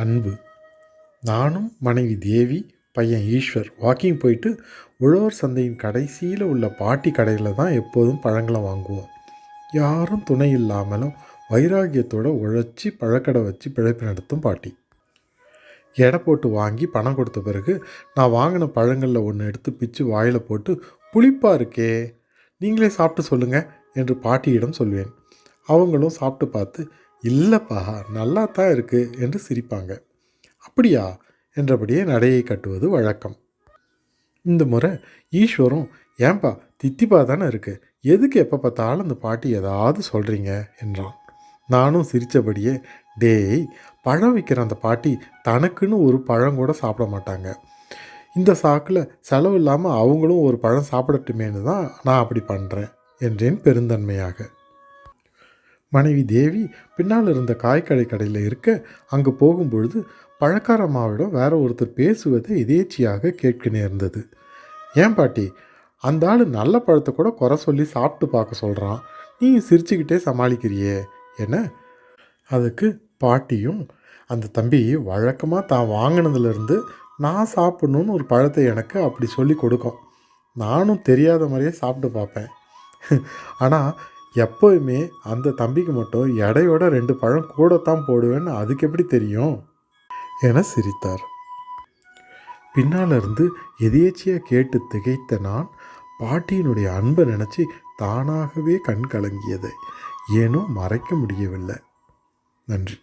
அன்பு. நானும் மனைவி தேவி, பையன் ஈஸ்வர் வாக்கிங் போயிட்டு உழவர் சந்தையின் கடைசியில் உள்ள பாட்டி கடையில் தான் எப்போதும் பழங்களை வாங்குவோம். யாரும் துணை இல்லாமலும் வைராகியத்தோடு உழைச்சி பழக்கடை வச்சு பிழைப்பு நடத்தும் பாட்டி. எடை போட்டு வாங்கி பணம் கொடுத்த பிறகு நான் வாங்கின பழங்களில் ஒன்று எடுத்து பிச்சு வாயில் போட்டு, புளிப்பாக இருக்கே, நீங்களே சாப்பிட்டு சொல்லுங்கள் என்று பாட்டியிடம் சொல்வேன். அவங்களும் சாப்பிட்டு பார்த்து, இல்லைப்பா நல்லா தான் இருக்குது என்று சிரிப்பாங்க. அப்படியா என்றபடியே நடையை கட்டுவது வழக்கம். இந்த முறை ஈஸ்வரும், ஏன்பா தித்திப்பா தானே இருக்குது, எதுக்கு எப்போ பார்த்தாலும் அந்த பாட்டி ஏதாவது சொல்கிறீங்க என்றான். நானும் சிரித்தபடியே, டேய், பழம் விற்கிற அந்த பாட்டி தனக்குன்னு ஒரு பழம் கூட சாப்பிட மாட்டாங்க, இந்த சாக்கில் செலவு இல்லாமல் அவங்களும் ஒரு பழம் சாப்பிடட்டுமேனு தான் நான் அப்படி பண்ணுறேன் என்றேன் பெருந்தன்மையாக. மனைவி தேவி பின்னால் இருந்த காய்கறி கடையில் இருக்க அங்கு போகும்பொழுது பழக்கார அம்மாவிடம் வேற ஒருத்தர் பேசுவதை எதேச்சியாக கேட்க நேர்ந்தது. ஏன் பாட்டி, அந்த ஆள் நல்ல பழத்தை கூட குறை சொல்லி சாப்பிட்டு பார்க்க சொல்கிறான், நீ சிரிச்சுக்கிட்டே சமாளிக்கிறியே என்ன? அதுக்கு பாட்டியும், அந்த தம்பி வழக்கமாக தான் வாங்கினதுலேருந்து நான் சாப்பிட்ணுன்னு ஒரு பழத்தை எனக்கு அப்படி சொல்லி கொடுக்கும், நானும் தெரியாத மாதிரியே சாப்பிட்டு பார்ப்பேன், ஆனால் எப்போவுமே அந்த தம்பிக்கு மட்டும் எடையோட 2 பழம் கூடத்தான் போடுவேன்னு அதுக்கு எப்படி தெரியும் என சிரித்தார். பின்னால் இருந்து எதேச்சியாக கேட்டு திகைத்த நான் பாட்டியினுடைய அன்பை நினச்சி தானாகவே கண் கலங்கியதை ஏனோ மறைக்க முடியவில்லை. நன்றி.